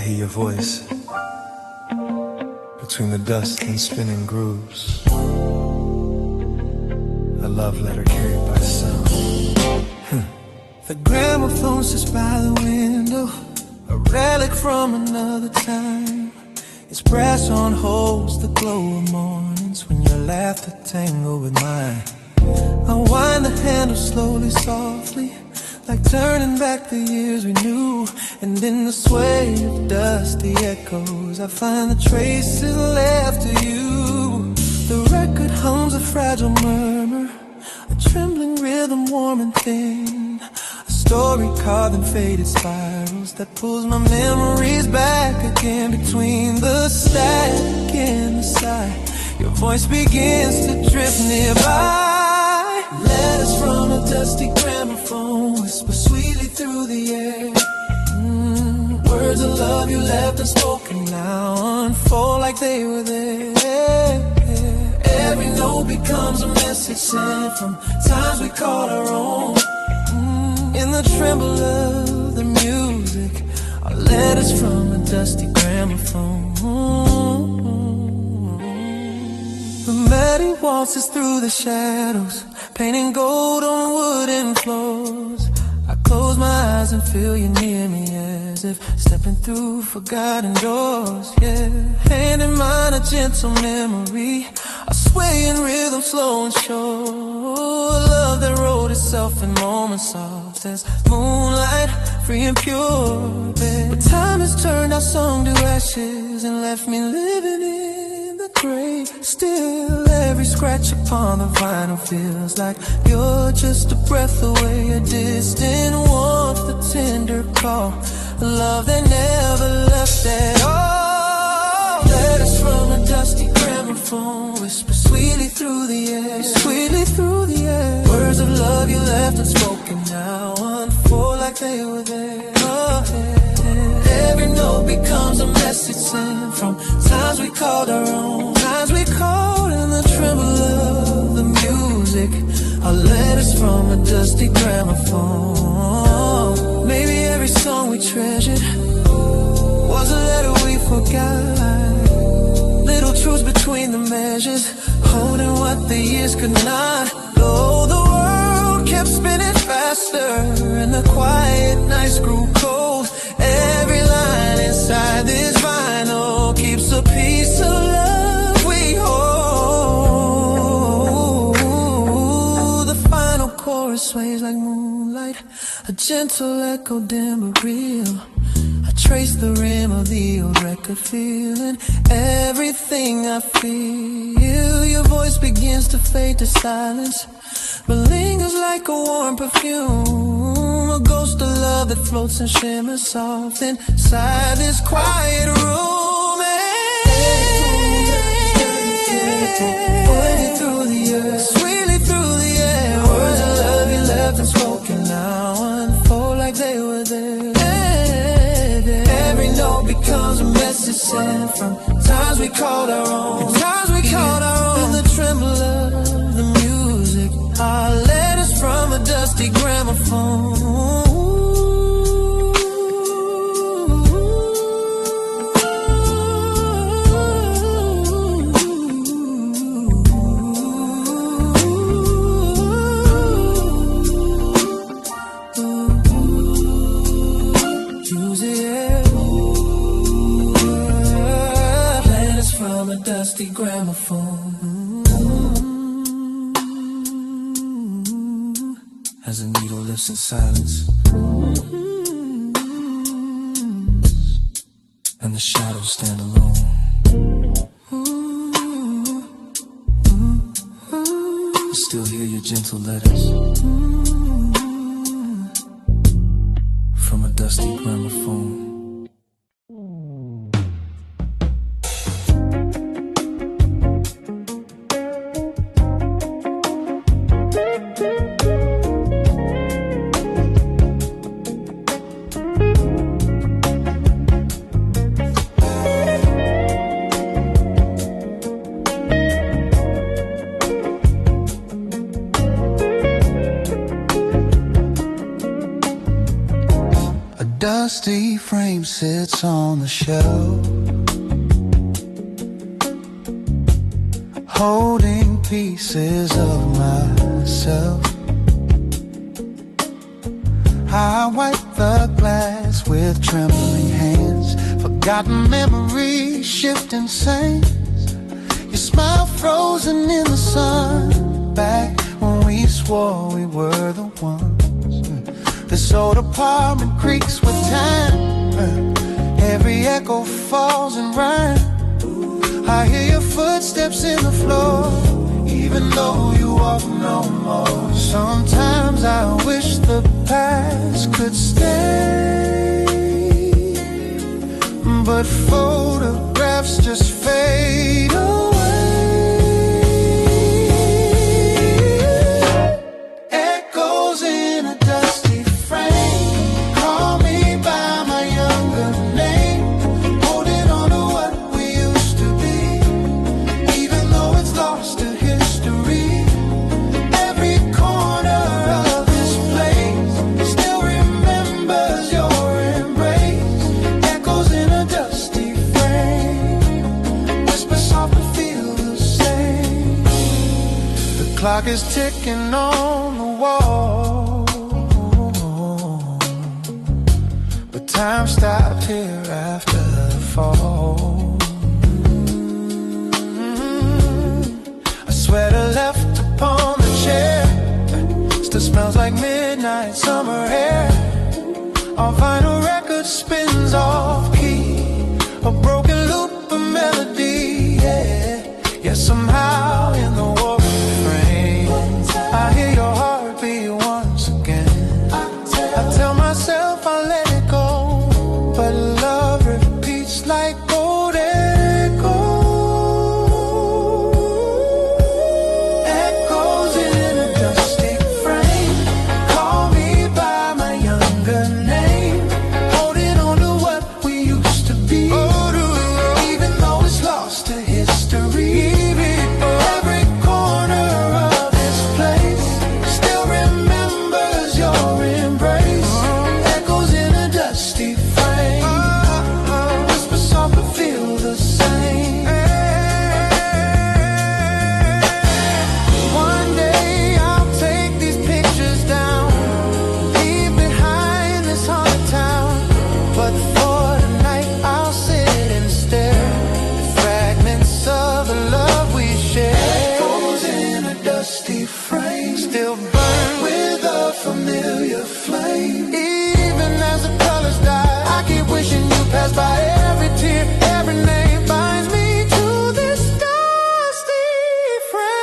hear your voice between the dust and spinning grooves. A love letter carried by sound. The gramophone sits by the window, a relic from another time. Its brass on holds the glow of mornings when your laughter tangled with mine. I wind the handle slowly, softly, like turning back the years we knew. And in the sway of dusty echoes, I find the traces left of you. The record hums a fragile murmur, a trembling rhythm warm and thin, a story carved in faded spirals that pulls my memories back again. Between the static and the sigh, your voice begins to drift nearby. Letters from a dusty gramophone whisper sweetly through the air. Words of love you left unspoken now unfold like they were there. Every note becomes a message sent from times we called our own. In the tremble of the music are letters from a dusty gramophone. The melody waltzes through the shadows, painting gold on wooden floors. I close my eyes and feel you near me, as if stepping through forgotten doors. Yeah, hand in mine, a gentle memory, a swaying rhythm, slow and sure. A love that wrote itself in moments soft as moonlight, free and pure. But time has turned our song to ashes and left me living in the grave. Still, every scratch upon the vinyl feels like you're just a breath away, a distant warmth, a tender call, a love that never left at all. Letters from a dusty gramophone whisper sweetly through the air, sweetly through the air. Words of love you left unspoken now unfold like they were there. Oh, yeah. Every note becomes a message sent from times we called our own, times we called in the tremble of the music. Our letters from a dusty gramophone. Maybe every song we treasured was a letter we forgot. Little truths between the measures, holding what the years could not. Though the world kept spinning faster and the quiet nights grew cold, every line inside this vinyl keeps a piece of love we hold. The final chorus sways like moonlight, a gentle echo, dim but real. I trace the rim of the old record, feeling everything I feel. Your voice begins to fade to silence, but lingers like a warm perfume, a ghost of love that floats and shimmers soft inside this quiet room. Waving through the earth, sweetly through the air. Words of love you left unspoken now unfold like they were there. Every note becomes a message sent from times we called our own, times we called our own. In the tremble of the music, our letters from a dusty gramophone. Dusty gramophone. As a needle lifts in silence, and the shadows stand alone. I still hear your gentle letters from a dusty gramophone. Dusty name sits on the shelf, holding pieces of myself. I wipe the glass with trembling hands, forgotten memories, shifting sands. Your smile frozen in the sun, back when we swore we were the ones. This old apartment creaks with time, every echo falls in rhyme. I hear your footsteps in the floor, even though you walk no more. Sometimes I wish the past could stay, but photographs just fade away. Echoes in a dusty frame, call me by my younger name, holding on to what we used to be, even though it's lost to history. Every corner of this place still remembers your embrace. Echoes in a dusty frame, whisper soft but feel the same. The clock is ticking on the wall, but time stopped here after the fall. A sweater left upon the chair still smells like midnight summer air. Our vinyl record spins off key, a broken loop of melody, yeah. Yeah, somehow in the war frame, I hear your heartbeat once again. I tell myself I'll let it go, but love repeats like old echoes. Echoes in a dusty frame, call me by my younger name, holding on to what we used to be, even though it's lost to history. Every corner of this place still remembers your embrace. Echoes in a dusty frame, whisper soft but feel the same. One day I'll take these pictures down, leave behind this haunted town, but for tonight I'll sit and stare at fragments of the love we shared. Echoes in a dusty frame, still burn with a familiar flame. Even as the colors die, I keep wishing you passed by. Every tear, every name binds me to this dusty frame.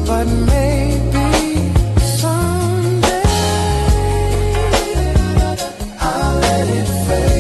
But maybe someday I'll let it fade.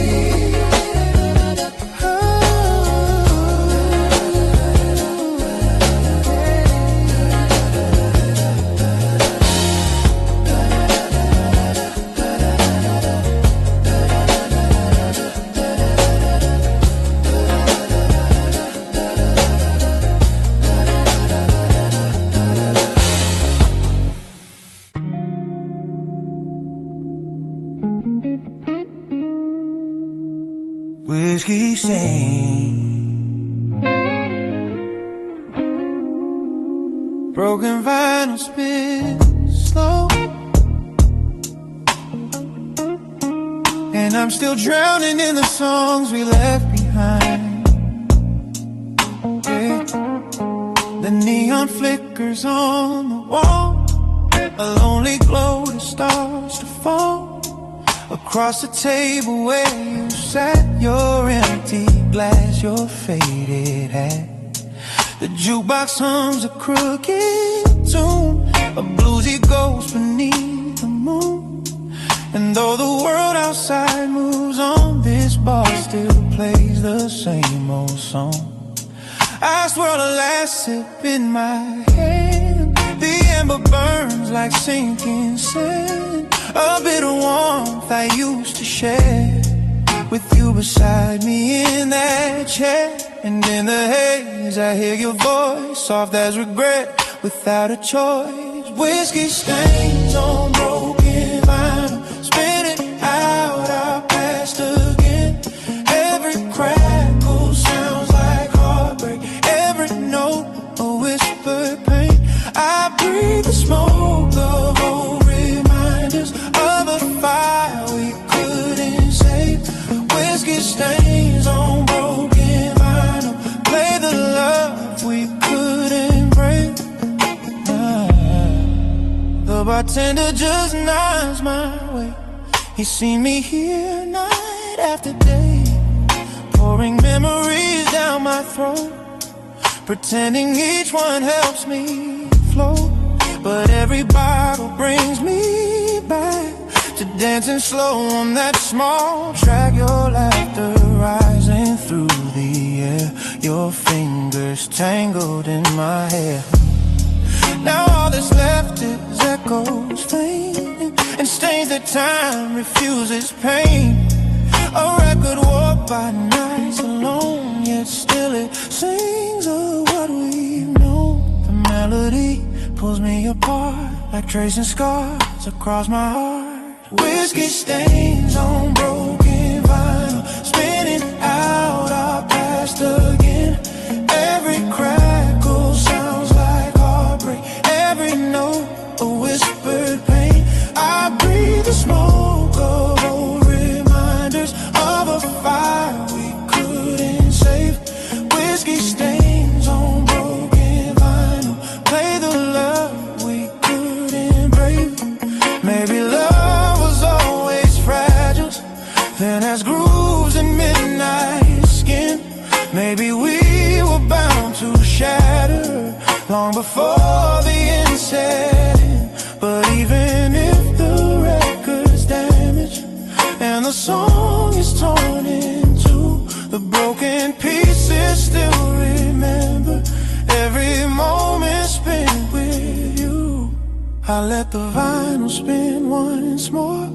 Whiskey sing, broken vinyl spin slow, and I'm still drowning in the songs we left behind. Yeah. The neon flickers on the wall, a lonely glow that starts to fall across the table where you sat, your empty glass, your faded hat. The jukebox hums a crooked tune, a bluesy ghost beneath the moon. And though the world outside moves on, this bar still plays the same old song. I swirl a last sip in my hand, the ember burns like sinking sand, a bit of warmth I used to share with you beside me in that chair. And in the haze I hear your voice, soft as regret, without a choice. Whiskey stains on broken vinyl, spinning out our past again. Every crackle sounds like heartbreak, every note a whispered pain. I breathe the smoke of old reminders of a fire we couldn't save. Whiskey stains on broken vinyl, play the love we couldn't break. The bartender just nods my way. He's seen me here night after day, pouring memories down my throat, pretending each one helps me float. But every bottle brings me back to dancing slow on that small track. Your laughter rising through the air, your fingers tangled in my hair. Now all that's left is echoes faint and stains that time refuses paint. A record warped by nights alone, yet still it sings of what we've known. The melody pulls me apart like tracing scars across my heart. Whiskey stains on broken vinyl, spinning out our past again. Every crackle sounds like heartbreak, every note a whispered pain. I breathe the smoke of old reminders of a fire we couldn't save. Whiskey stains on broken vinyl, play the love we couldn't break. Maybe love was always fragile, then has grooves in midnight skin. Maybe we were bound to shatter long before the end set in. But even if the record's damaged and the song is torn in two, the broken pieces still remember every moment spent with you. I let the vinyl spin once more,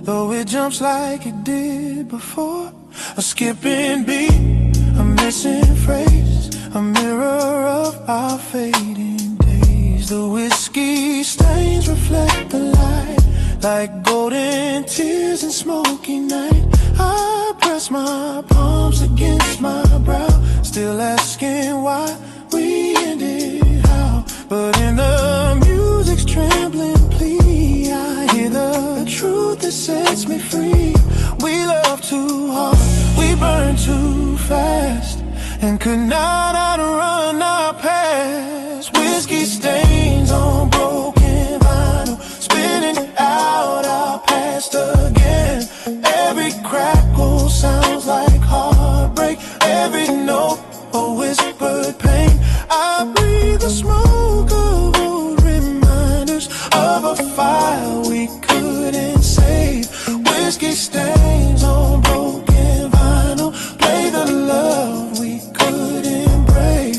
though it jumps like it did before. A skipping beat, a missing phrase, a mirror of our fading days. The whiskey stains reflect the light like golden tears in smoky night. I press my palms against my brow, still asking why we ended how. But in the music's trembling plea, I hear the truth that sets me free. We love too hard, we burn too fast, and could not outrun our past. Whiskey stains on broken vinyl, spinning out our past again. Every crackle sounds like heartbreak, every note a whispered pain. I breathe the smoke of old reminders of a fire we couldn't save. Whiskey stains on broken vinyl, play the love we couldn't break.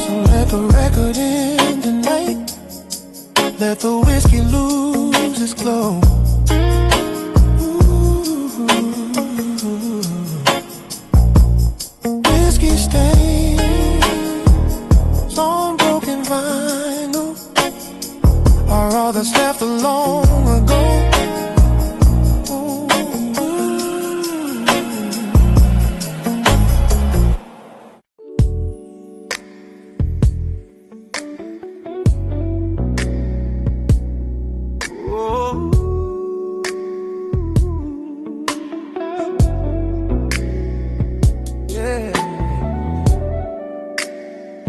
So let the record end tonight, let the whiskey lose its glow. Whiskey stains on broken vinyl are all that's left of long ago.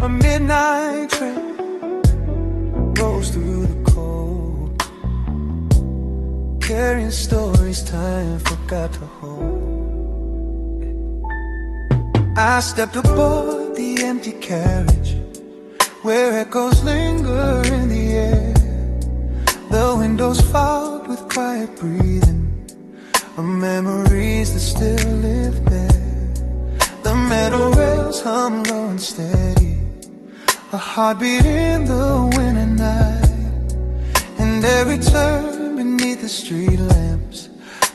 A midnight train rolls through the cold, carrying stories time forgot to hold. I stepped aboard the empty carriage, where echoes linger in the air. The windows fogged with quiet breathing of memories that still live there. The metal rails hum low and steady, a heartbeat in the winter night. And every turn beneath the street lamps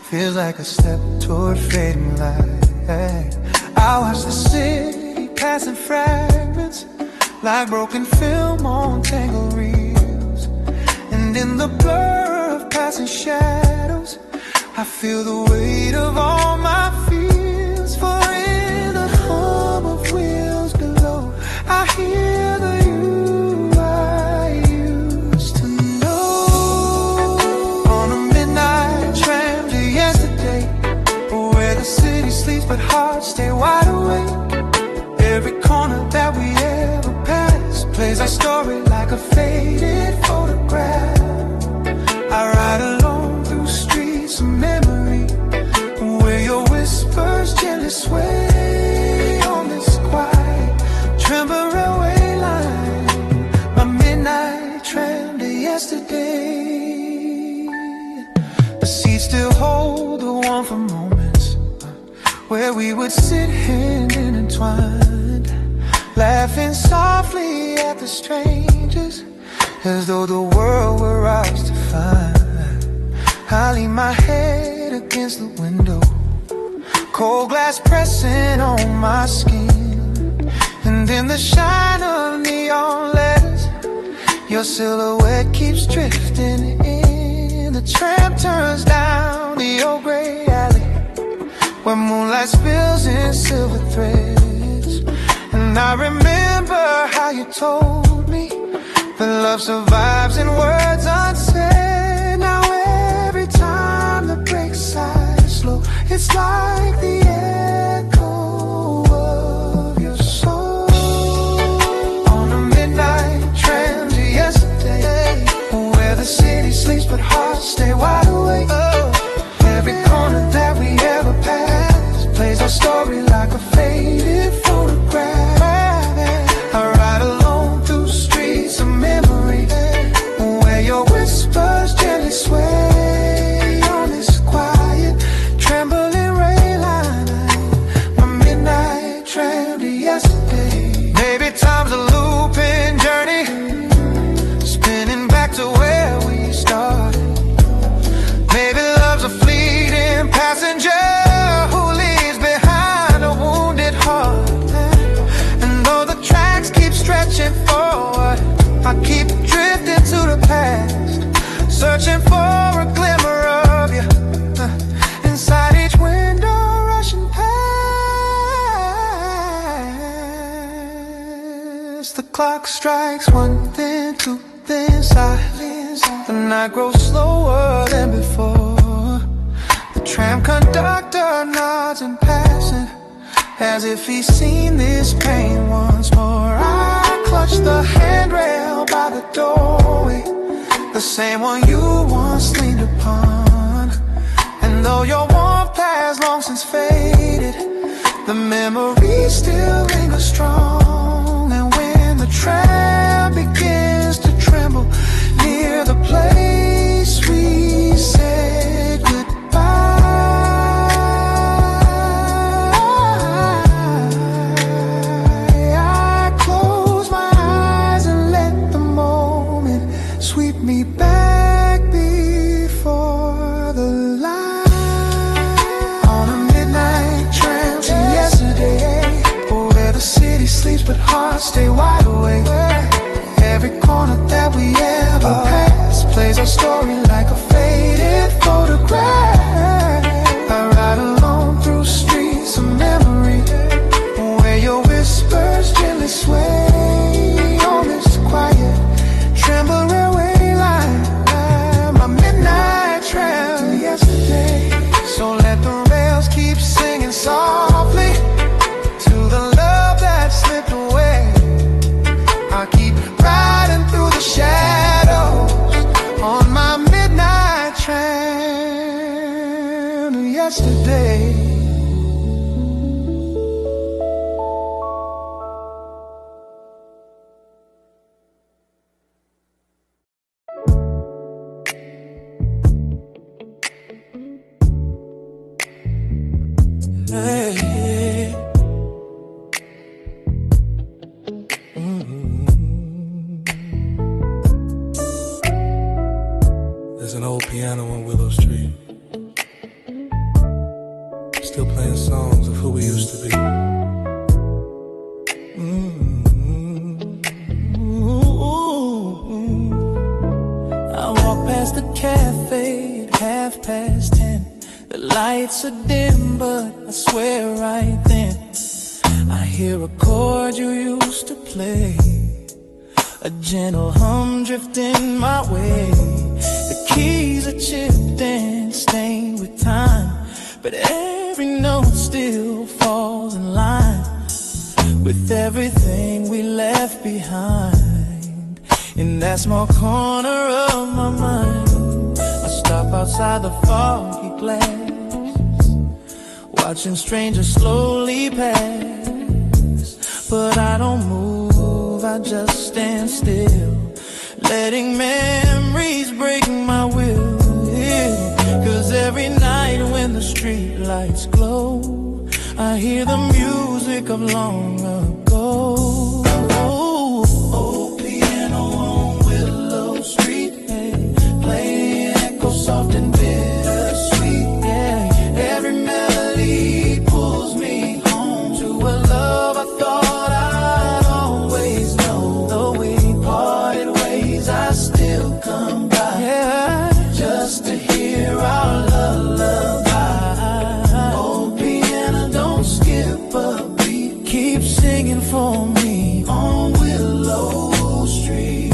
feels like a step toward fading light. I watch the city passing fragments like broken film on tangled reels. And in the blur of passing shadows, I feel the weight of all my fears. For in the hum of wheels below, I hear the you I used to know. On a midnight tram to yesterday, where the city sleeps but hearts stay wide awake. Every corner that we ever pass plays our story like a faded photograph. I ride alone through streets of memory, where your whispers gently sway on this quiet tremble railway line. My midnight tram to yesterday. The seats still hold the warmth of moments where we would sit hand intertwined, laughing softly at the strangers, as though the world were ours to find. I lean my head against the window, cold glass pressing on my skin, and in the shine of neon letters, your silhouette keeps drifting in. The tram turns down the old gray alley, where moonlight spills in silver threads. And I remember how you told me that love survives in words unsaid. Now every time the brakes sigh slow, it's like the echo of your soul. On a midnight tram to yesterday, where the city sleeps but hearts stay wide awake. Every corner that we ever pass plays our story like a faded photograph. I ride alone through streets of memory, where your whispers gently sway on this quiet trembling rail line. My midnight tram to yesterday. Maybe time's a looping journey, spinning back to where we started. Maybe love's a fleeting passenger who leaves behind a wounded heart. And though the tracks keep stretching forward, I keep drifting to the past, searching for a glimmer of you inside each window rushing past. The clock strikes one, then two, then silence. The night grows slower than before. The tram conductor nods in passing, as if he's seen this pain once more. I clutch the handrail by the doorway, the same one you once leaned upon. And though your warmth has long since faded, the memories still linger strong. And when the tram begins to tremble near the place we said goodbye, I close my eyes and let the moment sweep me back before the light. On a midnight tram to yesterday, where the city sleeps but hearts stay wide awake. Every corner that we ever pass plays our story like a faded photograph. I ride alone through streets of memory, where your whispers gently sway on this quiet tremble railway line. My midnight tram to yesterday. So let the rails keep singing softly to the love that slipped away. I keep riding through the shadows on my midnight tram to yesterday. Hey. There's an old piano on Willow Street, still playing songs of who we used to be. lights are dim, but I swear right then I hear a chord you used to play, a gentle hum drifting my way. The keys are chipped and stained with time, but every note still falls in line with everything we left behind. In that small corner of my mind, I stop outside the foggy glass, watching strangers slowly pass. But I don't move, I just stand still, letting memories break my will. Yeah. 'Cause every night when the street lights glow, I hear the music of long ago. Oh, piano on Willow Street, hey, playing echoes soft and bittersweet. Yeah, every melody pulls me home to a love I thought I'd always know. Though we parted ways, I still come by, yeah, just to hear our lullaby. Oh, piano, don't skip a beat, keep singing for me on Willow Street.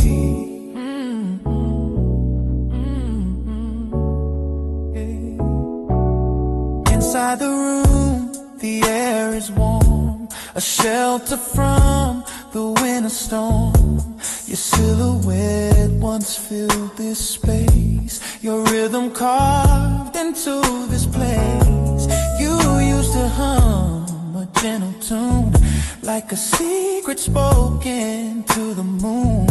Yeah. Inside the room, the air is warm, a shelter from the winter storm. Your silhouette once filled this space, your rhythm carved into this place. You used to hum a gentle tune, like a secret spoken to the moon.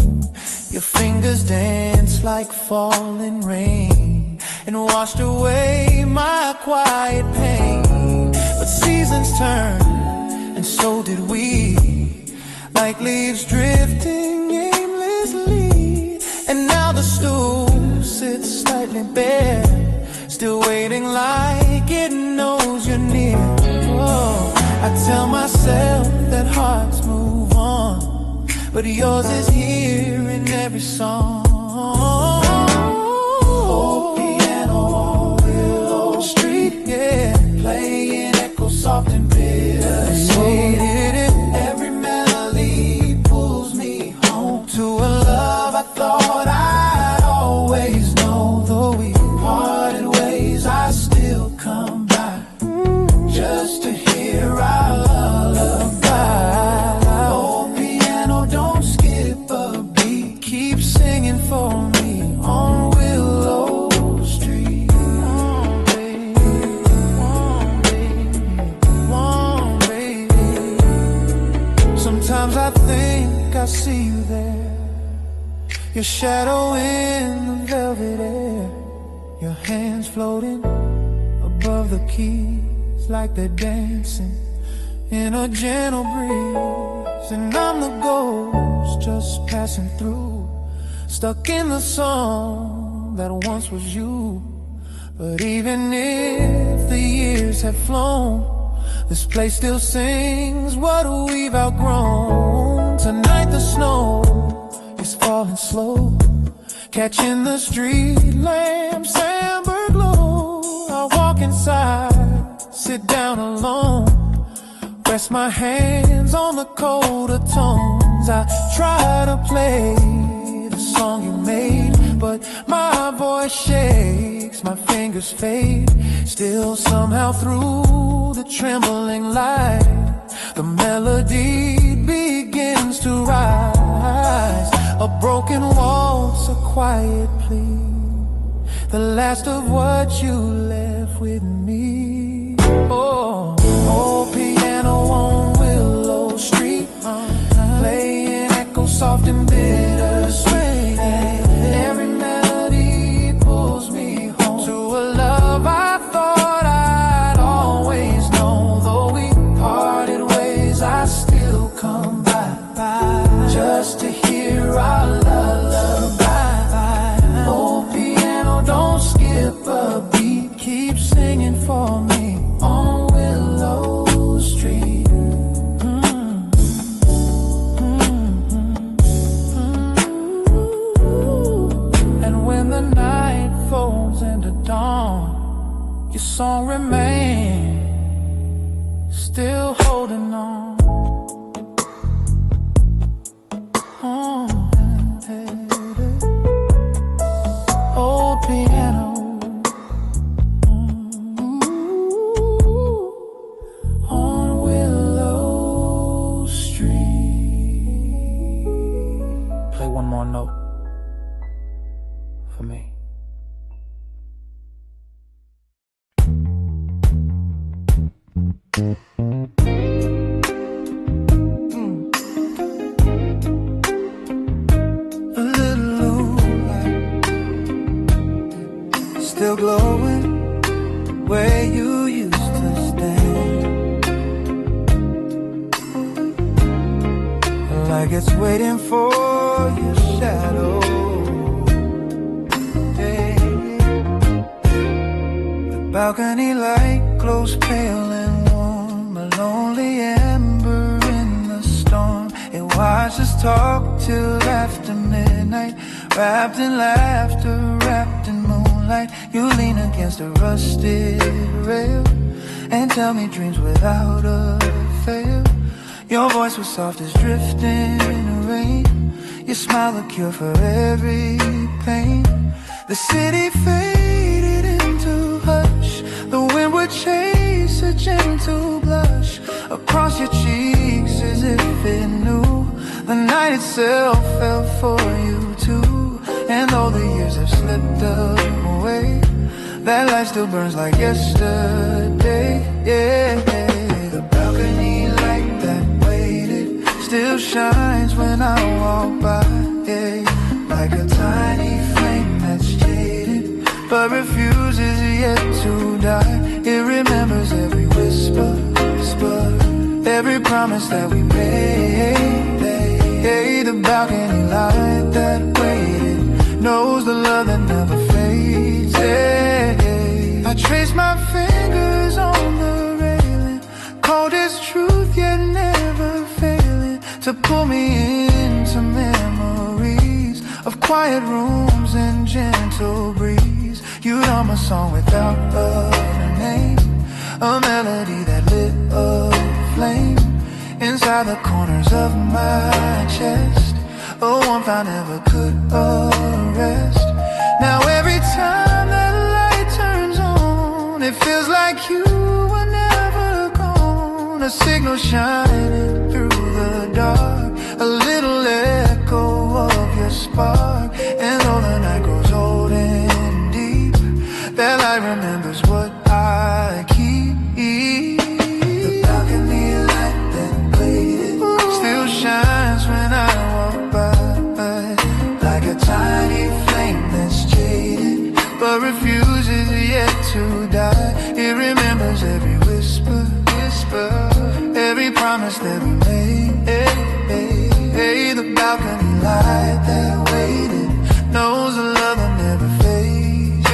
Your fingers danced like falling rain and washed away my quiet pain. But seasons turned, and so did we, like leaves drifting aimlessly. And now the stool sits slightly bare, still waiting like it knows you're near. Oh, I tell myself that hearts move on, but yours is here in every song. Oh, piano on Willow Street, yeah, playing echoes soft and bittersweet. Every melody pulls me home to a love I thought I'd always know. Though we parted ways, I still come by, just to hear our lullaby. Oh, piano, don't skip a beat, keep singing for me on Willow Street. Baby. Sometimes I think I see you there, your shadow in the velvet air, your hands floating above the keys like they're dancing in a gentle breeze. And I'm the ghost just passing through, stuck in the song that once was you. But even if the years have flown, this place still sings what we've outgrown. Tonight the snow is falling slow, catching the street lamps amber glow. I walk inside, sit down alone, rest my hands on the colder tones. I try to play the song you made, but my voice shakes, my fingers fade. Still somehow through the trembling light, the melody begins to rise. A broken waltz, a quiet plea, the last of what you left with me. Oh, oh, piano on Willow Street, playing echoes soft and bittersweet. Every melody pulls me home to a love I thought I'd always know. Though we parted ways, I still come by, just to hear our lullaby. Oh, piano, don't skip a beat, keep singing for me on Willow Street. note for me. A little low light, still glowing where you used to stand, like it's waiting for your shadow. Yeah. The balcony light glows pale and warm, a lonely ember in the storm. It watches us talk till after midnight, wrapped in laughter, wrapped in moonlight. You lean against a rusted rail and tell me dreams without a fail. Your voice was soft as drifting rain. Your smile a cure for every pain. The city faded into hush. The wind would chase a gentle blush across your cheeks as if it knew the night itself fell for you too. And though the years have slipped away, that light still burns like yesterday. Yeah, the balcony light that waited still shines when I walk by. Yeah, like a tiny flame that's jaded but refuses yet to die. It remembers every whisper, every promise that we made. Hey, the balcony light that waited knows the love that never fades. Hey, I trace my fingers on the railing, cold as truth yet never failing, to pull me into memories of quiet rooms and gentle breeze. You'd hum a song without a name, a melody that lit a flame inside the corners of my chest, a warmth I never could arrest. Now every time that light turns on, it feels like you were never gone. A signal shining through the dark, a little echo of your spark. And though the night grows old and deep, that light remembers what I keep. The balcony light that waited still shines when I walk by, like a tiny flame that's jaded but refuses yet to die. It remembers every whisper, every promise that we made. Hey, the balcony light that waited knows a love that never fades.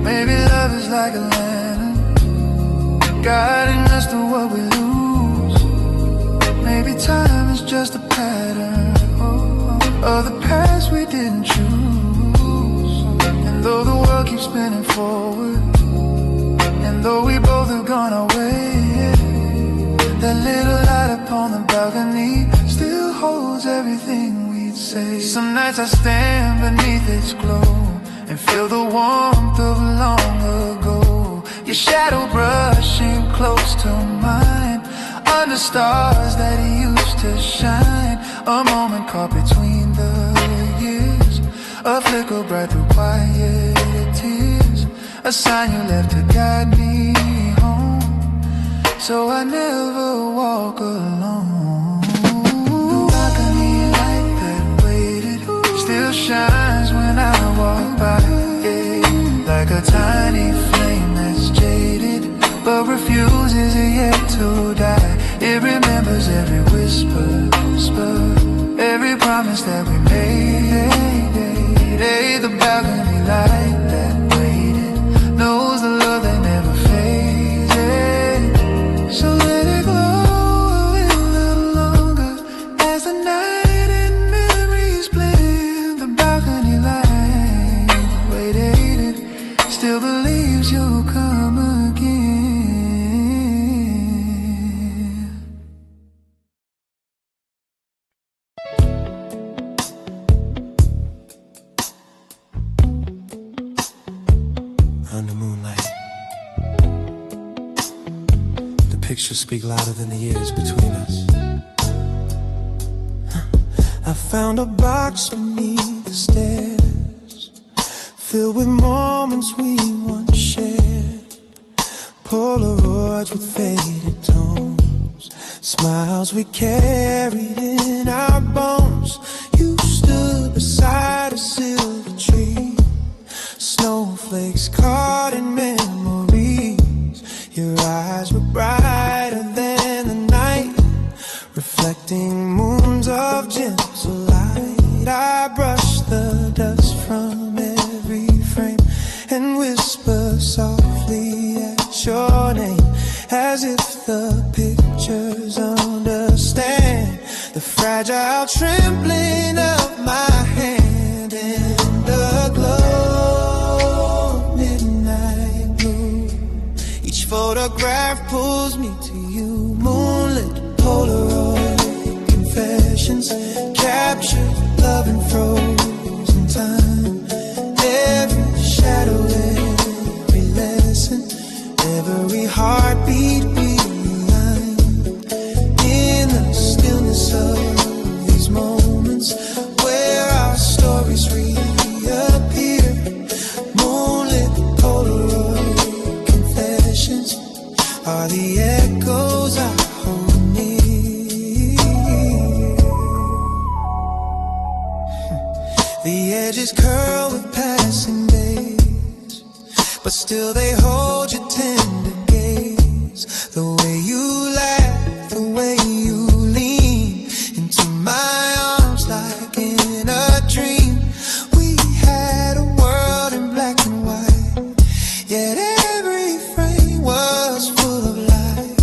Maybe love is like a lantern, guiding us to what we lose. Maybe time is just a pattern of the past we didn't choose. And though the world keeps spinning forward, and though we both have gone our way, that little light upon the balcony still holds everything we'd say. Some nights I stand beneath its glow and feel the warmth of long ago. Your shadow brushing close to mine, under stars that used to shine. A moment caught between the years, a flicker bright through quiet tears, a sign you left to guide me home, so I never walk alone. The balcony light that waited still shines when I walk by, yeah, like a tiny flame that's jaded but refuses yet to die. It remembers every whisper, every promise that we made. Hey, the balcony light that waited knows the love that never fades. So let it glow a little longer as the night and memories blend. The balcony light waited, still believes you'll come again. Under moonlight, the pictures speak louder than the years between us. found a box beneath the stairs, filled with moments we once shared. Polaroids with faded tones, smiles we carried in our bones. You stood beside a silver tree, snowflakes caught in memories. Your eyes were brighter than the night, reflecting moons of gentle light. I brushed the dust from every frame and whispered softly at your name, as if the pictures understand the fragile trembling of my hand in the glow of midnight blue. Each photograph pulls me to you, moonlit Polaroid confessions, captured love and frozen time. Every shadow, every lesson, every heartbeat realigned in the stillness of these moments where our stories reappear. Moonlit Polaroid confessions are the echoes I hold near. The edges curl with passing days, but still they hold your tender gaze. The way you laugh, the way you lean into my arms like in a dream. We had a world in black and white, yet every frame was full of light.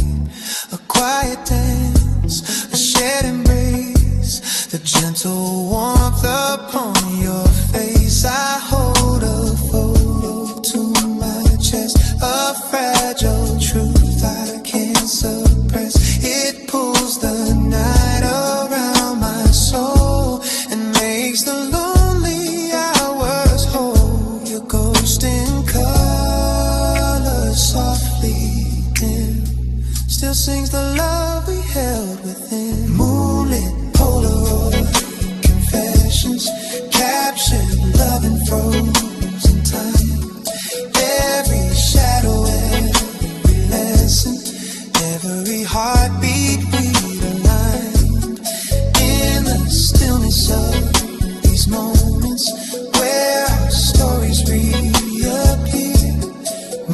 A quiet dance, a shared embrace, the gentle warmth upon your face. I hold a photo to my chest, a fragile truth I can't suppress. It pulls the night around my soul and makes the lonely hours whole. Your ghost in color softly dim still sings the love we held within. Moonlit Polaroid confessions, captured love and frozen time. Every shadow, every lesson, every heartbeat realigned in the stillness of these moments where our stories reappear.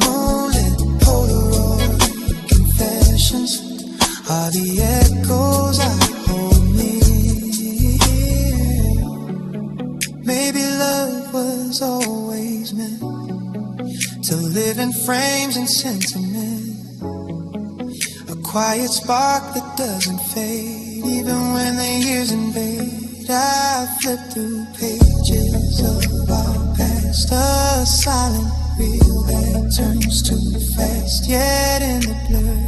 Moonlit Polaroid confessions are the echoes I hold near. Maybe love was always meant to live in frames and sentiment, a quiet spark that doesn't fade even when the years invade. I flip through pages of our past, a silent reel that turns too fast. Yet in the blur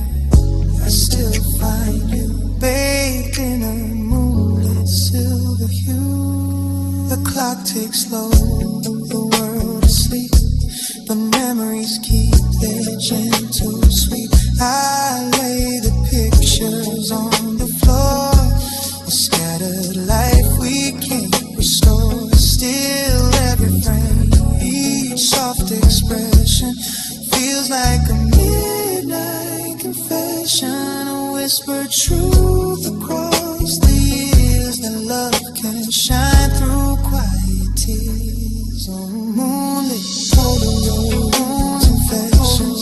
I still find you, bathed in a moonlit silver hue. The clock ticks slow, the world is asleep, but memories keep their gentle sweep. I lay the pictures on the floor, a scattered life we can't restore. Still every frame, each soft expression feels like a midnight confession, a whispered truth across the years that love can shine through quiet tears. Oh, moonlit Polaroid confessions,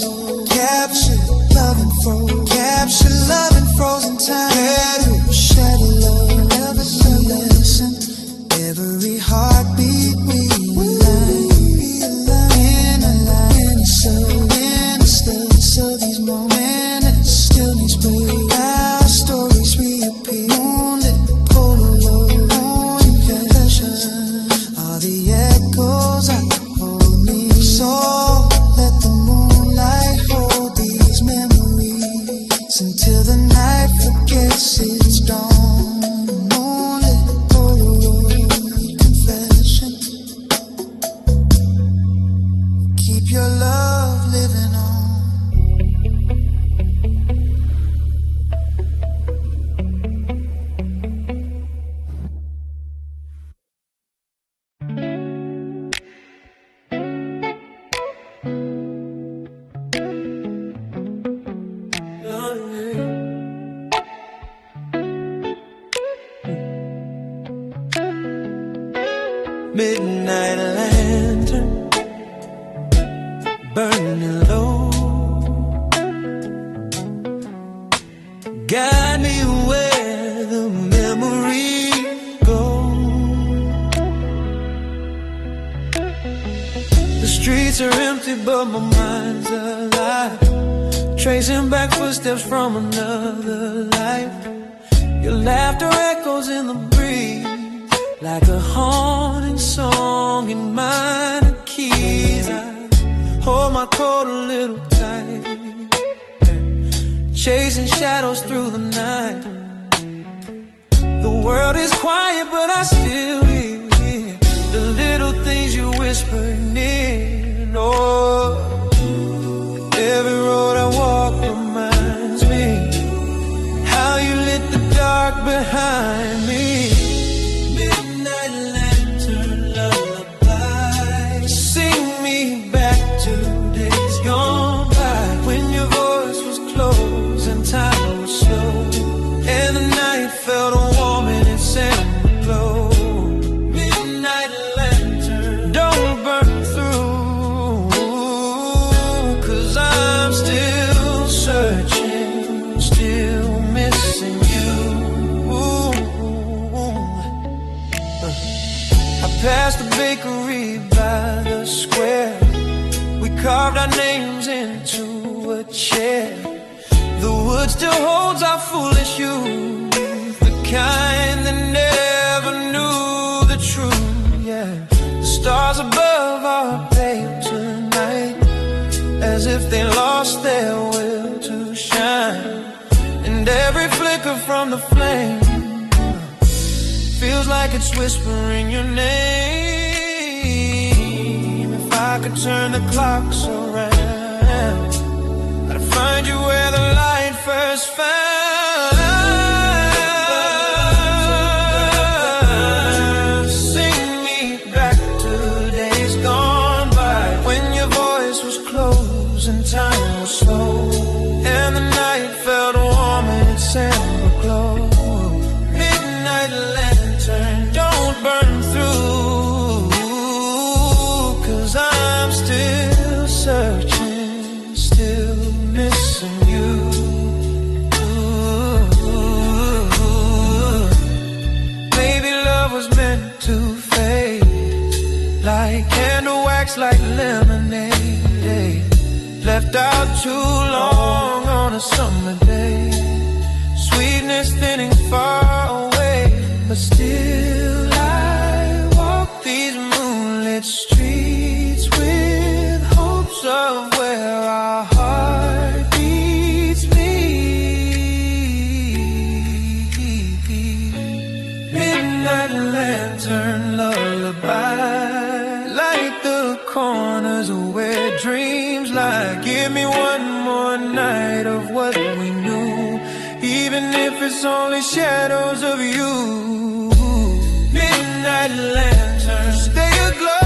captured love and frozen, captured love and frozen time. Every shadow, love, every lesson, every heartbeat realigned in a line, so in the stillness of these moments, and stillness break. Our stories reappear. Moonlit Polaroid confessions are the echoes I hold near. So let the moonlight hold these memories until the night forgets its dawn. Moonlit Polaroid confession, keep your love living on. Midnight lantern burning low, guide me where the memories go. The streets are empty but my mind's alive, tracing back footsteps from another life. Your laughter echoes in the breeze like a haunting song in minor keys. I hold my coat a little tight, chasing shadows through the night. The world is quiet but I still hear the little things you whisper near. Oh, every road I walk reminds me how you lit the dark behind me. Midnight lantern lullaby, sing me back to days gone by, when your voice was close and time was slow, and the night felt warm in its amber glow. Midnight lantern, don't burn through, 'cause I'm still searching, still missing you. I passed the bakery by the square, we carved our names into a chair. The wood still holds our foolish youth, the kind that never knew the truth. Yeah, the stars above are pale tonight, as if they lost their will to shine. And every flicker from the flame feels like it's whispering your name. If I could turn the clocks around, I'd find you where the light first found. Sing me back to days gone by, when your voice was close and time was slow, and the night felt warm in its amber glow. Midnight lantern, don't burn through, 'cause I'm still searching, still missing you. Maybe love was meant to fade, like candle wax, like lemonade, left out too long on a summer day. Sweetness thinning far away, but still I walk these moonlit streets with hopes of where our heartbeats meet. Midnight lantern lullaby, light the corners where dreams lie. Give me one more night of what we knew, even if it's only shadows of you. Midnight lantern, stay aglow.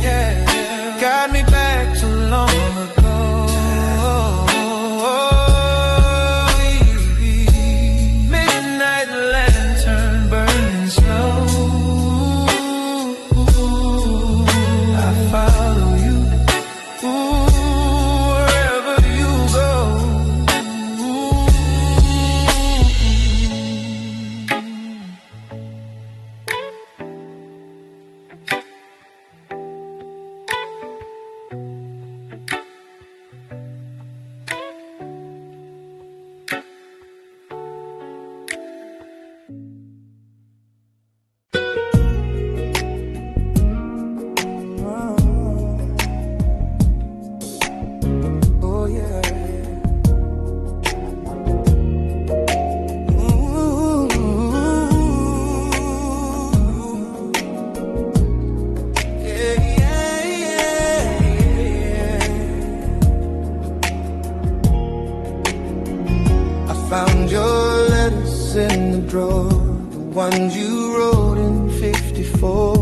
Yeah, guide me back to long ago. Midnight lantern burning slow. I follow you. Wherever you go. Oh yeah. Found your letters in the drawer, the ones you wrote in '54.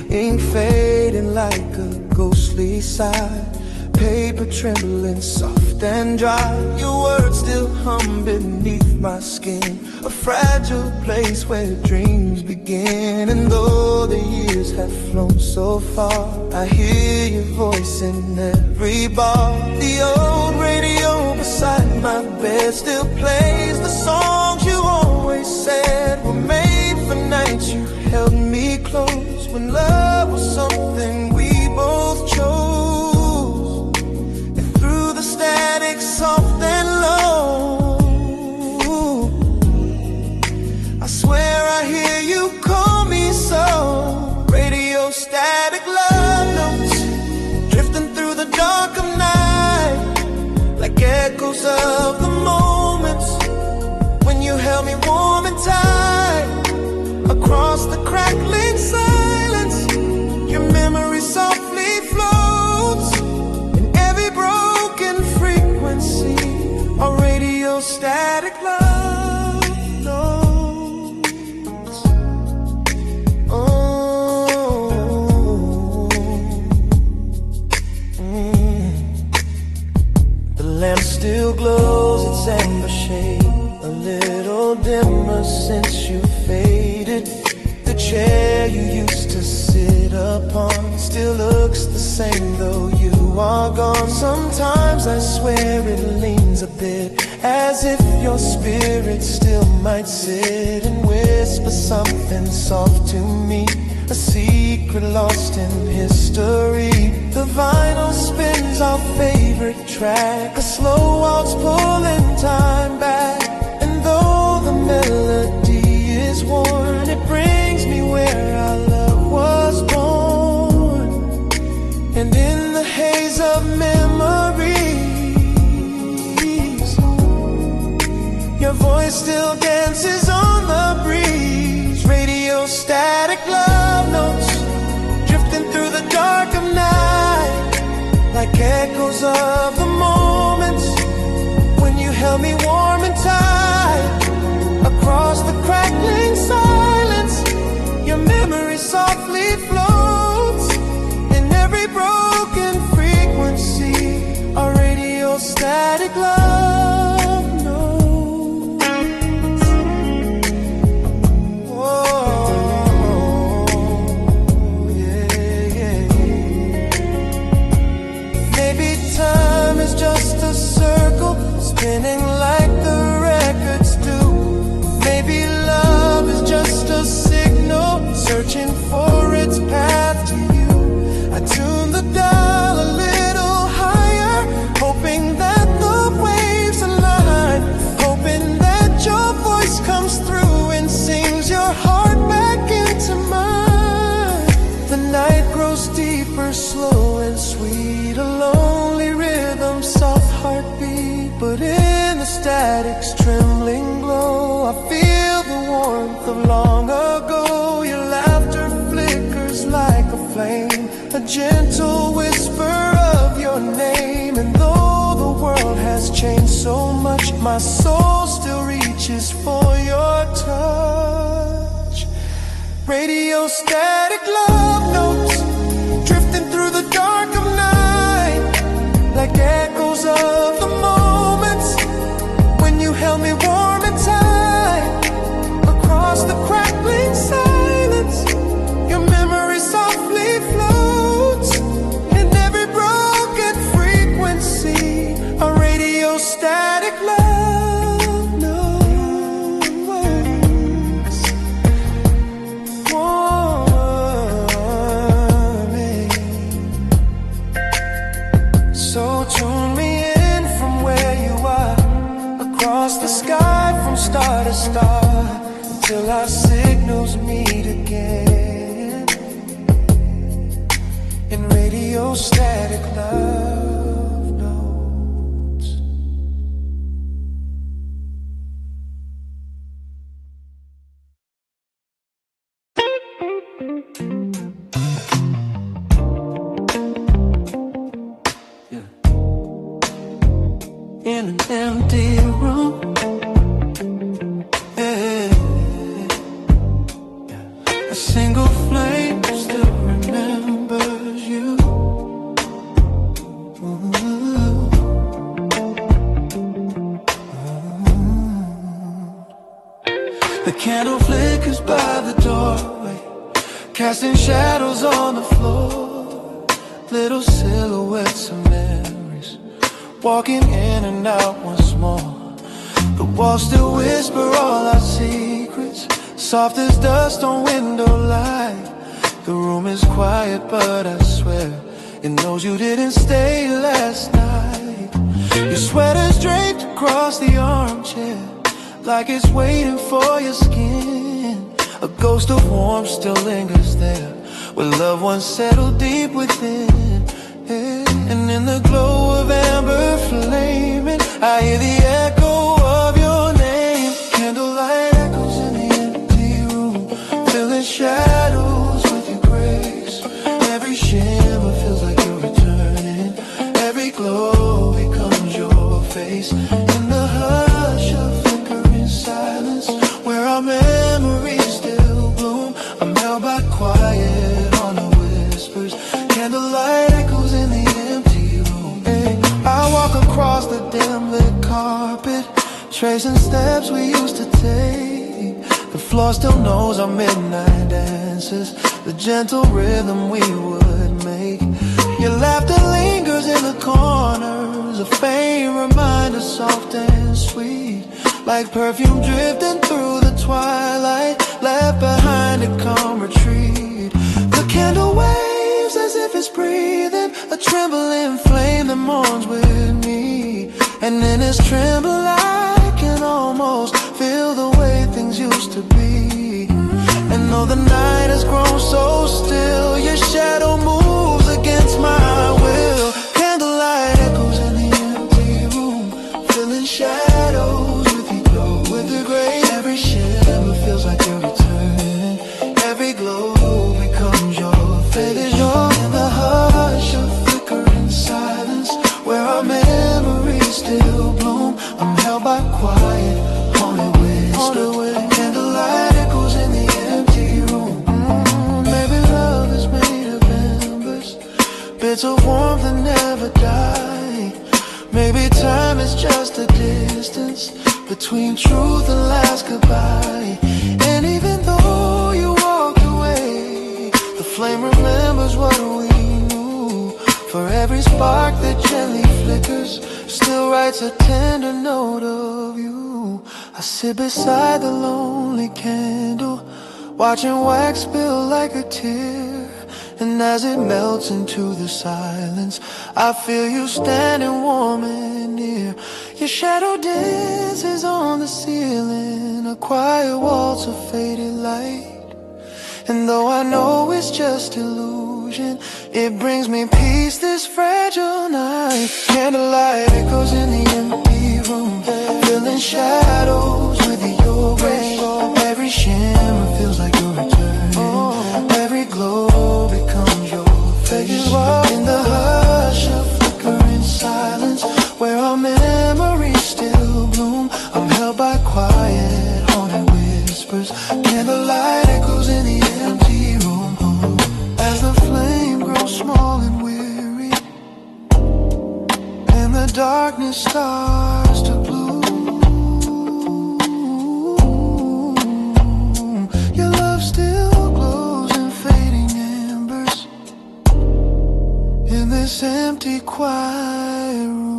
Ink fading like a ghost endlessly sigh. Paper trembling soft and dry. Your words still hum beneath my skin. A fragile place where dreams begin. And though the years have flown so far, I hear your voice in every bar. The old radio beside my bed still plays the songs you always said were made for nights you held me close. When love was something we both chose, and through the static soft and low, I swear I hear you call me so. Radio static love notes drifting through the dark of night, like echoes of the moments when you held me warm and tight. Across the crackling silence, your memory softly floats. In every broken frequency, a radio static love notes. The lamp still glows its amber shade, a little dimmer since you faded. The chair you used to sit upon still looks the same though you are gone. Sometimes I swear it leans a bit, as if your spirit still might sit and whisper something soft to me, a secret lost in history. The vinyl spins our favorite track, a slow waltz pulling time back. And though the melody is worn, it brings me where our love was born. And in the haze of memories, your voice still dances on the breeze. Radio static love notes drifting through the dark of night, like echoes of the moments when you held me warm and tight. Across the crackling silence, your memory softly floats. In every broken frequency, a radio static love notes. Whoa, yeah, yeah. Maybe time is just a circle spinning like the records do. Maybe love is just a signal searching for its path to you. I tune the dial a little higher, hoping that the waves align, hoping that your voice comes through and sings your heart back into mine. The night grows deeper, slow and sweet, a lonely rhythm, soft heartbeat. But in the static's trembling glow, I feel the warmth of long ago. Your laughter flickers like a flame, a gentle whisper of your name. And though the world has changed so much, my soul still reaches for your touch. Radio static love notes drifting through the dark of night, like echoes of the moments when you held me warm and tight. Across the crackling silence, your memory softly floats. In every broken frequency, a radio static love notes. Warming. So tune me in from where you are, across the sky from star to star, till our signals meet again in radio static love notes. In an empty room, a single flame still remembers you. The candle flickers by the doorway, casting shadows on the floor. Little silhouettes of memories, walking in and out once more. The walls still whisper all our secrets, soft as dust on window light. The room is quiet, but I swear it knows you didn't stay last night. Your sweater's draped across the armchair, like it's waiting for your skin. A ghost of warmth still lingers there, where love once settled deep within. And in the glow of amber flaming, I hear the echo of your name. Candlelight echoes in the empty room, filling shadows with your grace. Every shimmer feels like you're returning, every glow becomes your face. In the hush of flickering silence, where our memories still bloom, I'm held by quiet on the whispers. Candlelight echoes in the empty room. I walk across the dim lit carpet, tracing steps we used to take. The floor still knows our midnight dances, the gentle rhythm we would make. Your laughter lingers in the corners, a faint reminder, soft and sweet, like perfume drifting through the twilight, left behind to come retreat. The candle waves as if it's breathing, a trembling flame that mourns with me. And in its tremble I can almost feel the way things used to be. And though the night has grown so still, your shadow moves against my will. Candlelight echoes in the empty room, filling shadows with your glow, with your grace. Every shimmer feels like you're returning, every glow becomes your face. In the hush of flickering silence, where our memories still bloom, I'm held by quiet, haunted whispers. Candlelight echoes in the empty room. Maybe love is made of embers, bits of warmth that never die. Maybe time is just a distance between truth and last goodbye. And even though you walked away, the flame remembers what we knew. For every spark that gently flickers, still writes a tender note of you. I sit beside the lonely candle, watching wax spill like a tear. And as it melts into the silence, I feel you standing warm and near. Your shadow dances on the ceiling, a quiet waltz of faded light. And though I know it's just illusion, it brings me peace this fragile night. Candlelight echoes in the empty room, filling shadows with your grace. Every shimmer feels like you're returning, every glow becomes your face. In the hush of flickering silence, where our memories still bloom, I'm held by quiet, haunted whispers. Candlelight echoes in the empty room. As the flame grows small and weary, and the darkness starts to gloom, your love still glows in fading embers in this empty, quiet room.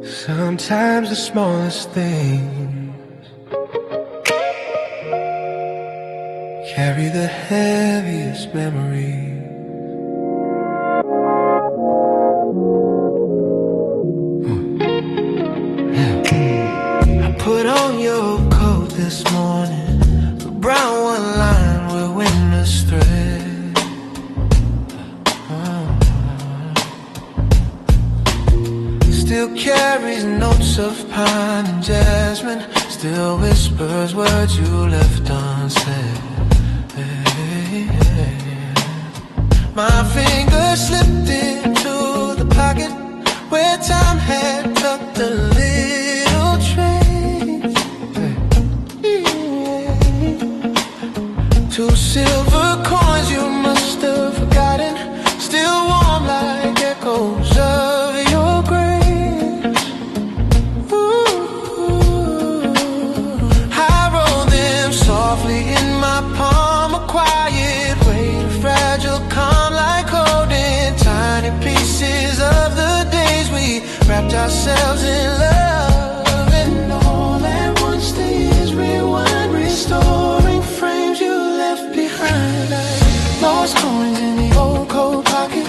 Sometimes the smallest things carry the heaviest memories. I put on your coat this morning, the brown one lined with winter's thread. Still carries notes of pine and jasmine, still whispers words you left unsaid. My fingers slipped into the pocket where time had tucked a little trace. Two silver coins you must have forgotten, still warm like echoes of your grace. Ooh, I roll them softly in my palm, a quiet way to fragile calm, like holding tiny pieces of the days we wrapped ourselves in love. And all at once the years rewind, restoring frames you left behind. Like lost coins in the old coat pocket,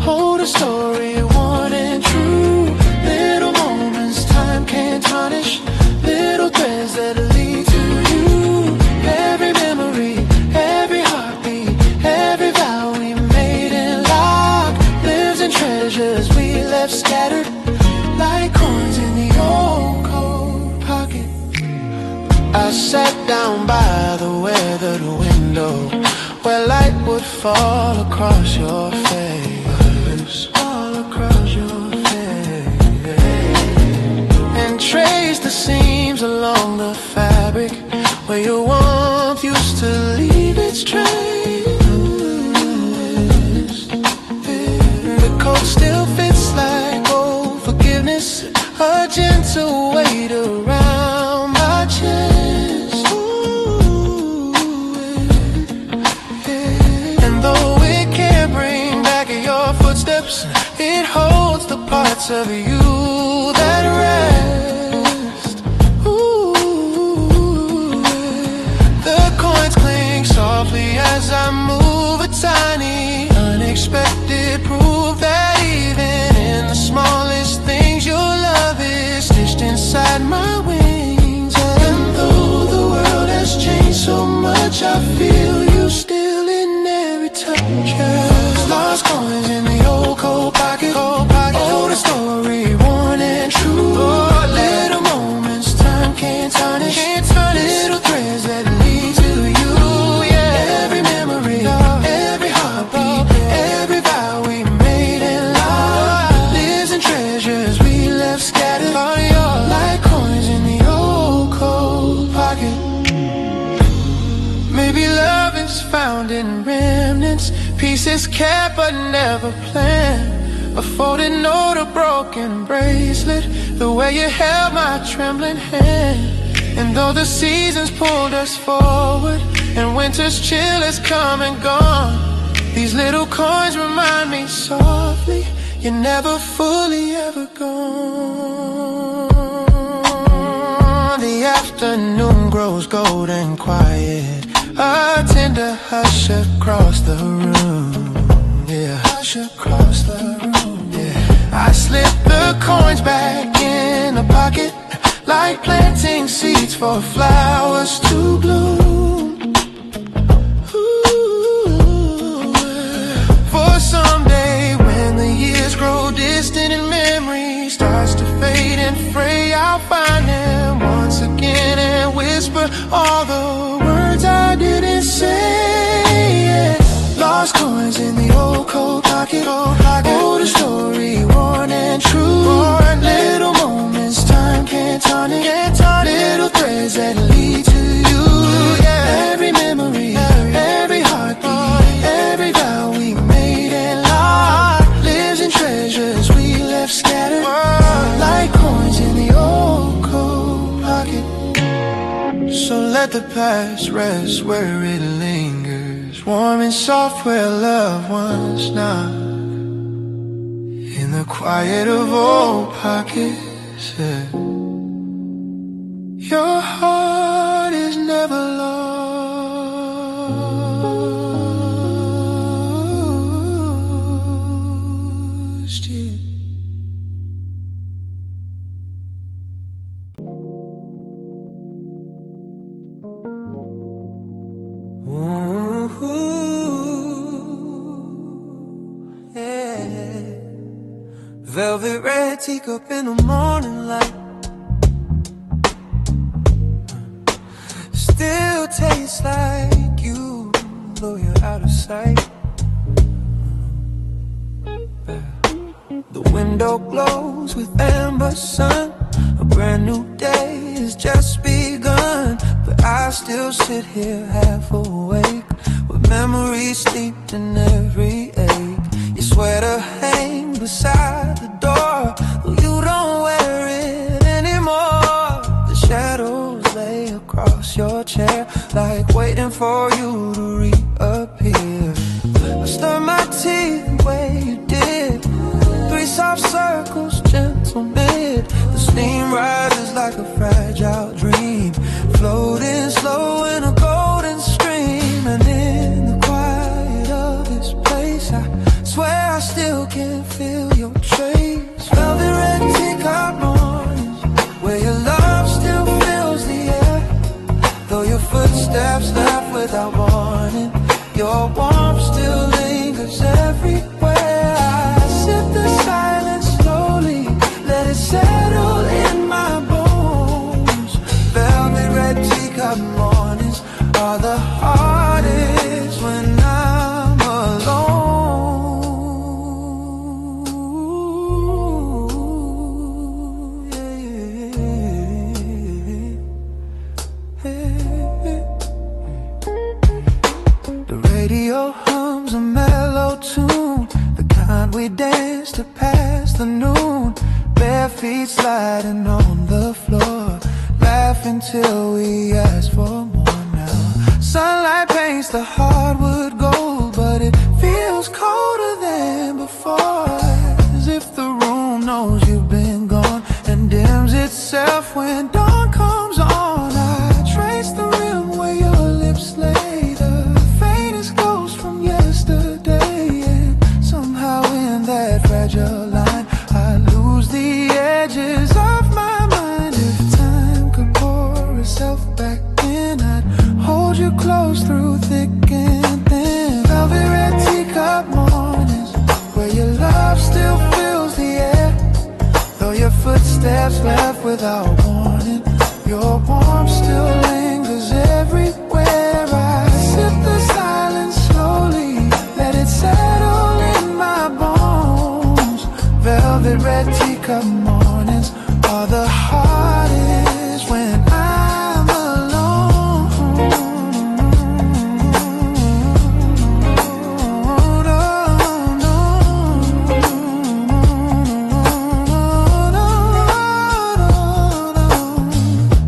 hold a story worn and true. Little moments time can't tarnish, little threads that lead to you. Every memory, every heartbeat, every vow we made and locked, lives in treasures we left scattered, like coins in the old coat pocket. I sat down by the weathered window, where light would fall across your face, all across your face, and trace the seams along the fabric where your warmth used to leave its trace. The coat still fits like old forgiveness, a gentle weight around my chest. And though it can't bring back your footsteps, it holds the parts of you that rest. Ooh, the coins cling softly as I move, a tiny, unexpected proof that even in the smallest things your love is stitched inside my wings. And though the world has changed so much, I feel you still in every touch. Lost coins in the old coat pocket, hold a story worn and true. Little moments time can't tarnish, little threads that lead to you. Every memory, every heartbeat, every vow we made and locked, lives in treasures we left scattered, like coins in the old coat pocket. Maybe love is found in remnants, pieces kept but never planned. A folded note, a broken bracelet, the way you held my trembling hand. And though the seasons pulled us forward and winter's chill has come and gone, these little coins remind me softly you're never fully ever gone. The afternoon grows gold and quiet, a tender hush across the room. Yeah, hush across the room. Yeah, I slip the coins back in the pocket, like planting seeds for flowers to bloom. Ooh, for someday when the years grow distant and memory starts to fade and fray, I'll find them once again and whisper all the words I didn't say. Lost coins in the old coat pocket, hold a story worn and true. Little moments time can't tarnish, little threads that lead to you. Every memory, every heartbeat, every vow we made and locked, lives in treasures we left scattered, like coins in the old coat pocket. So let the past rest where it lingers, warm and soft where love once knocked, in the quiet of old pockets. Yeah. Your heart is never lost. Yeah. Velvet red teacup in the morning light, still tastes like you, though you're out of sight. The window glows with amber sun. A brand new day has just begun, but I still sit here half awake, with memories steeped in every ache. Your sweater hangs beside the door, though you don't wear it anymore. The shadows lay across your chair, like waiting for you to reappear. I stir my tea the way you did, 3 soft circles, gentle mid. The steam rises like a fragile dream, floating slow in a golden stream. And in the quiet of this place, I swear I still can feel your trace. Velvet red teacup mornings, where your love still fills the air, though your footsteps left without warning. Your warmth still lingers everywhere. I sip the silence slowly, let it settle in my bones. Velvet red teacup mornings are the hardest when I'm alone. The radio hums a mellow tune, the kind we dance to pass the noon. Bare feet sliding on the floor, laughing till we ask for more now. Sunlight paints the hardwood gold, but it feels colder than before, as if the room knows you've been gone and dims itself when dawn comes on. I trace the rim where your lips lay, the faintest ghost from yesterday, and somehow in that fragile line I lose the edges of my mind. If time could pour itself back in, I'd hold you close through thick and thin. Velvet red teacup mornings, where your love still fills the air, though your footsteps left without warning. Your warmth still lingers everywhere. I sip the silence slowly, let it settle in my bones. Velvet red teacup mornings are the hardest when I'm alone.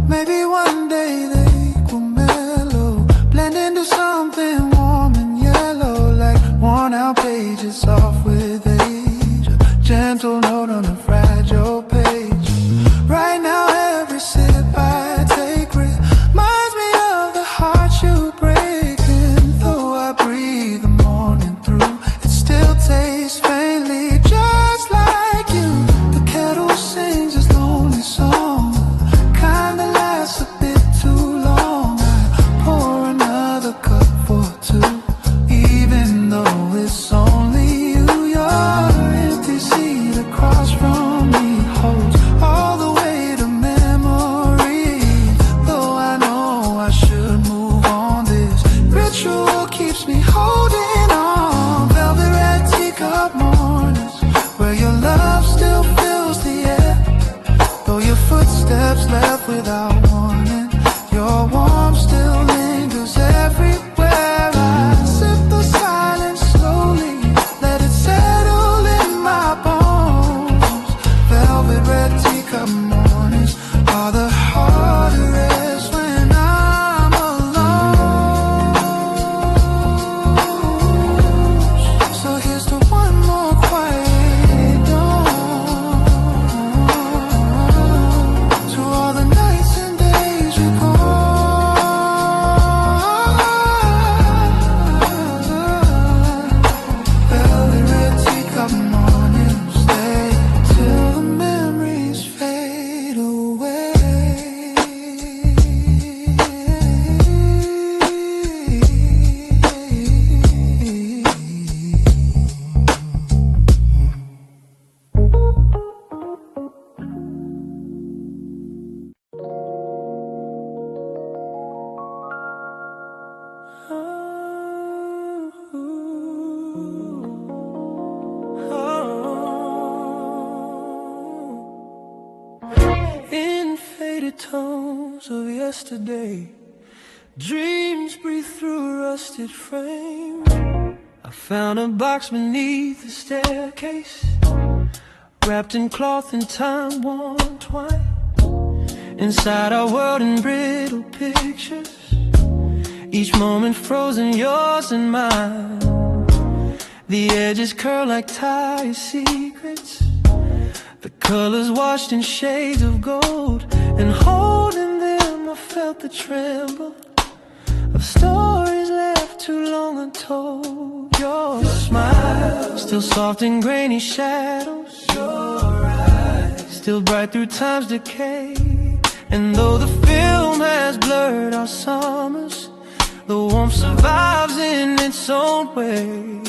Maybe one day they will mellow, blend into something warm and yellow, like worn out pages soft with age, a gentle note on a fragile page. Right now every sip I take reminds me of the heart you break, and though I breathe the morning through, it still tastes faintly just like you. The kettle sings its lonely song, kinda lasts a bit too long. I pour another cup for two, even though it's only you. Your empty seat across from me holds all the weight of memory. Though I know I should move on, this ritual keeps me holding on. Velvet red teacup mornings, where your love still fills the air, though your footsteps left without warning. Your warmth still lingers everywhere. I sip the silence slowly, let it settle in my bones. Velvet red teacup mornings are the hardest when I'm alone. So here's to one more quiet dawn, to all the nights and days you go. Velvet red teacup mornings, stay till the memories fade away. faded tones of yesterday. Dreams breathe through a rusted frame. I found a box beneath the staircase, wrapped in cloth and time-worn twine. Inside our world in brittle pictures, each moment frozen, yours and mine. The edges curl like tired secrets, the colors washed in shades of gold. And holding them I felt the tremble of stories left too long untold. Your smile, still soft in grainy shadows. Your eyes, still bright through time's decay. And though the film has blurred our summers, the warmth survives in its own way.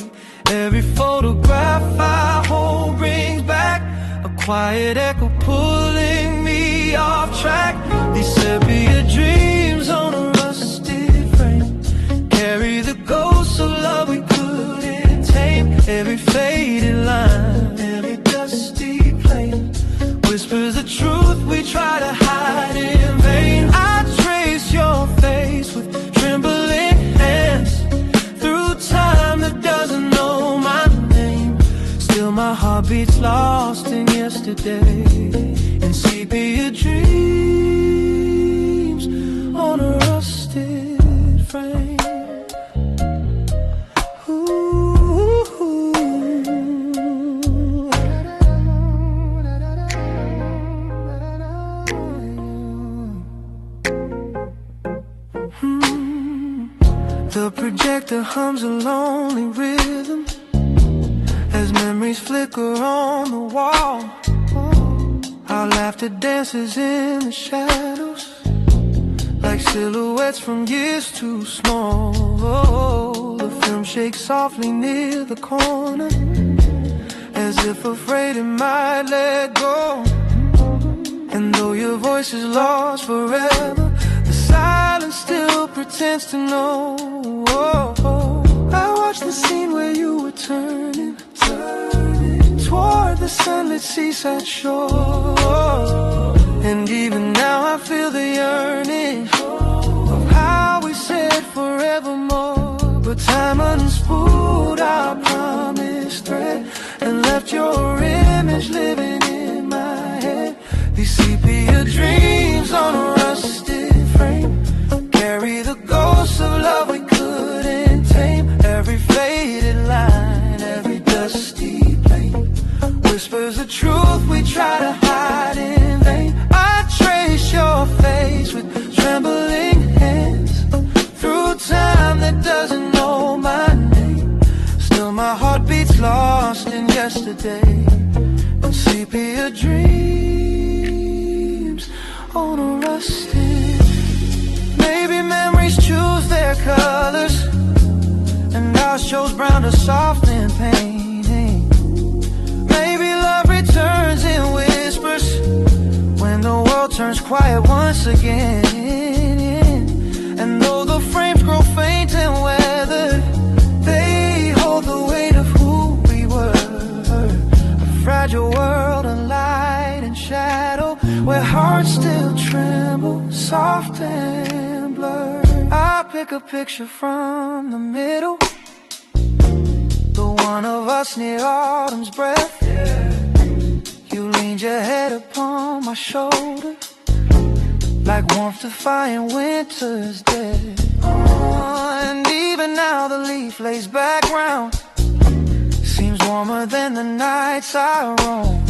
Every photograph I hold brings back a quiet echo pulling me off track. These sepia dreams on a rusted frame carry the ghosts of love we couldn't tame. Every faded line, every dusty plane whispers the truth we try to hide in vain. I trace your face with trembling hands through time that doesn't know my name. Still my heart beats lost in yesterday, in sepia dreams on a rusted frame. The projector hums a lonely rhythm as memories flicker on the wall. Our laughter dances in the shadows like silhouettes from years too small. The film shakes softly near the corner as if afraid it might let go. And though your voice is lost forever, the silence still pretends to know. I watched the scene where you were turning toward the sunlit seaside shore. And even now I feel the yearning of how we said forevermore. But time unspooled our promised thread and left your image living in my head. These sepia dreams on a rusted frame carry the ghosts of love we couldn't tame. Every faded line, every dusty plane whispers the truth we try to hide in vain. I trace your face with trembling hands through time that doesn't know my name. Still my heart beats lost in yesterday, in sepia dreams on a rusted. Maybe memories choose their colors and ours chose brown to soften pain. Maybe love returns in whispers when the world turns quiet once again. And though the frames grow faint and weathered, they hold the weight of who we were. A fragile world of light and shadow where hearts still tremble, soft and blurred. I pick a picture from the middle, the one of us near autumn's breath. You leaned your head upon my shoulder like warmth defying winter's dead. And even now the leaf lays back round, seems warmer than the nights I roam.